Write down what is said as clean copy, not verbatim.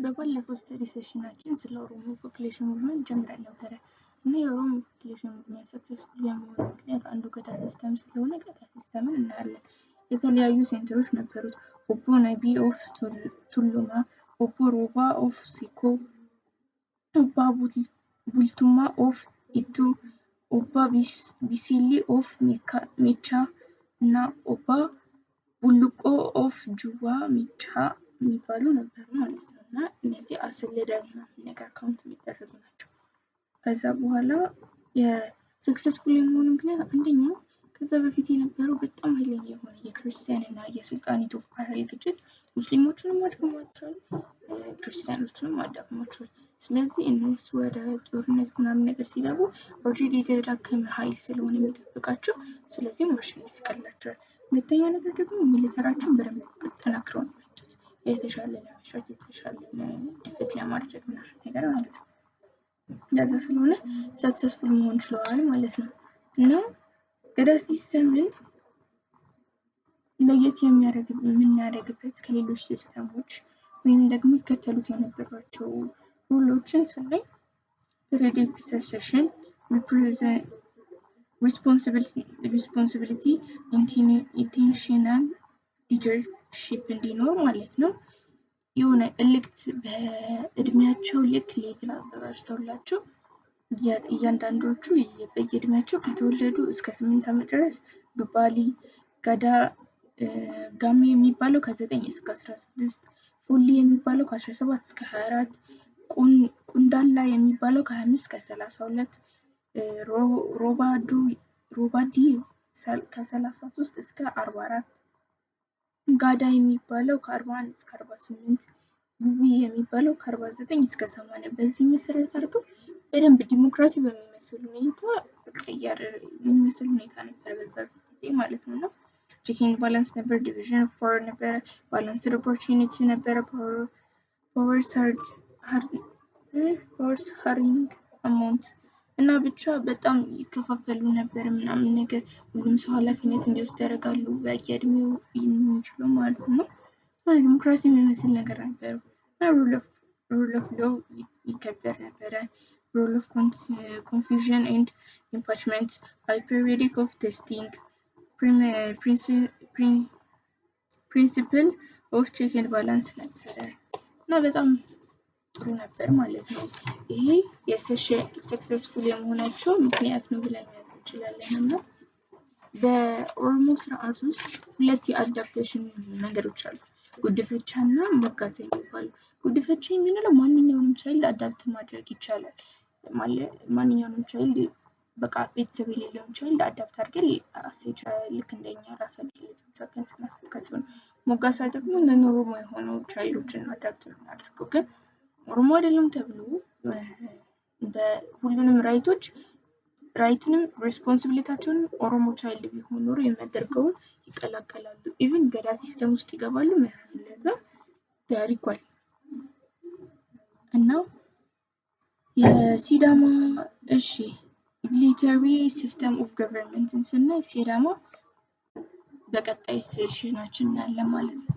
በባለፈው ስተዲ ሴሽናችን ስለ ኦሮሞ ፖፑሌሽን ሙቭመንት ጀምረን ነበረ እና የኦሮሞ ፖፑሌሽን ሙቭመንት ሰክሰስፉል የመሆኑ ምክንያት አንዱ ገዳ ሲስተም ስለሆነ ገዳ ሲስተምን እናያለን። የተለያዩ ሴንተሮች ነበሩት። ኦቦ ነቢ ኦፍ ቱሉማ፣ ኦቦ ሮባ ኦፍ ሲኮ፣ ኦባ ቡልቱማ ኦፍ ኢቱ፣ ኦባ ቢሲሊ ኦፍ ሜቻ እና ኦባ ቡልቆ ኦፍ ጁባ ሜቻ የሚባሉ ነበሩ ማለት ነው። እና እነዚህ አስለደር ነገር ካውንት የሚደረጉ ናቸው። ከዛ በኋላ የሰክሰስፉል የመሆኑ ምክንያት አንደኛው ከዛ በፊት የነበረው በጣም ኃይለኛ የሆነ የክርስቲያን እና የሱልጣኔት ኦፍ ፓራል ግጭት ሙስሊሞቹንም አድክሟቸዋል፣ ክርስቲያኖቹንም አዳክሟቸዋል። ስለዚህ እነሱ ወደ ጦርነት ምናምን ነገር ሲገቡ ኦልሬዲ የተዳከመ ኃይል ስለሆነ የሚጠብቃቸው ስለዚህ ማሸነፍ ይቀላቸዋል። ሁለተኛ ነገር ደግሞ ሚሊተራቸውን በደንብ አጠናክረው ነው የመጡት። የተሻለ ለመስራት የተሻለ ዲፌክት ለማድረግ ምናምን ነገር ማለት ነው። ለዛ ስለሆነ ሰክሰስፉል መሆን ችለዋል ማለት ነው። እና ገዳ ሲስተምን ለየት የሚያደርግበት ከሌሎች ሲስተሞች ወይም ደግሞ ይከተሉት የነበሯቸው ሩሎችን ስናይ ፔሪዮዲክ ሰክሰሽን፣ ሪስፖንሲቢሊቲ፣ ኢንቴንሽናል ሊደርሺፕ እንዲኖር ማለት ነው። የሆነ ኤሌክት በእድሜያቸው ልክ ሌቭል አዘጋጅተውላቸው እያንዳንዶቹ በየእድሜያቸው ከተወለዱ እስከ 8 ዓመት ድረስ ዱባሊ፣ ገዳ ጋሚ የሚባለው ከ9 እስከ 16፣ ፉሊ የሚባለው ከ17 እስከ 24፣ ቁንዳላ የሚባለው ከ25 እስከ 32፣ ሮባዲ ከ33 እስከ 44፣ ጋዳ የሚባለው ከ41 እስከ 48፣ ጉቢ የሚባለው ከ49 እስከ 80። በዚህ መሰረት አድርገው በደንብ ዲሞክራሲ በሚመስል ሁኔታ ነበር በዛ ጊዜ ማለት ነው። ቼኪንግ ባላንስ ነበር፣ ዲቪዥን ኦፍ ፓወር ነበረ፣ ባላንስድ ኦፖርቹኒቲ ነበረ፣ ፓወርስ ሃሪንግ አማውንት እና ብቻ በጣም ይከፋፈሉ ነበር ምናምን ነገር። ሁሉም ሰው ኃላፊነት እንዲወስድ ያደርጋሉ በየእድሜው የሚችለው ማለት ነው። ዲሞክራሲ የሚመስል ነገር ነበረው። ሩል ኦፍ ሎው ይከበር ነበረ። ሩል ኦፍ ኮንፊውዥን ኤንድ ኢምፓችመንት፣ ሃይ ፔሪዮዲክ ኦፍ ቴስቲንግ፣ ፕሪንሲፕል ኦፍ ቼክ ኤንድ ባላንስ ነበረ እና በጣም ጥሩ ነበር ማለት ነው። ይሄ የሰክሰስፉል የመሆናቸው ምክንያት ነው ብለን መያዝ እንችላለን። እና በኦሮሞ ስርዓት ውስጥ ሁለት የአዳፕቴሽን መንገዶች አሉ፣ ጉድፈቻ እና ሞጋሳ የሚባሉ። ጉድፈቻ የምንለው ማንኛውንም ቻይልድ አዳፕት ማድረግ ይቻላል። ማንኛውንም ቻይልድ በቃ ቤተሰብ የሌለውን ቻይልድ አዳፕት አድርገን ልክ እንደኛ ራሳችን ልጆቻችን ስናስፈካቸው ነው። ሞጋሳ ደግሞ ኦሮሞ የሆኑ ቻይልዶችን አዳፕት ነው የምናደርገው። ግን ኦሮሞ አይደለም ተብሎ እንደ ሁሉንም ራይትንም ሬስፖንሲቢሊቲያቸውን ኦሮሞ ቻይልድ ቢሆን ኖሮ የሚያደርገውን ይቀላቀላሉ። ኢቭን ገዳ ሲስተም ውስጥ ይገባሉ ምናምን። ለዛ ያሪኳል እና የሲዳማ ሚሊተሪ ሲስተም ኦፍ ገቨርንመንትን ስናይ ሲዳማ በቀጣይ ሴሽናችን እናያለን ማለት ነው።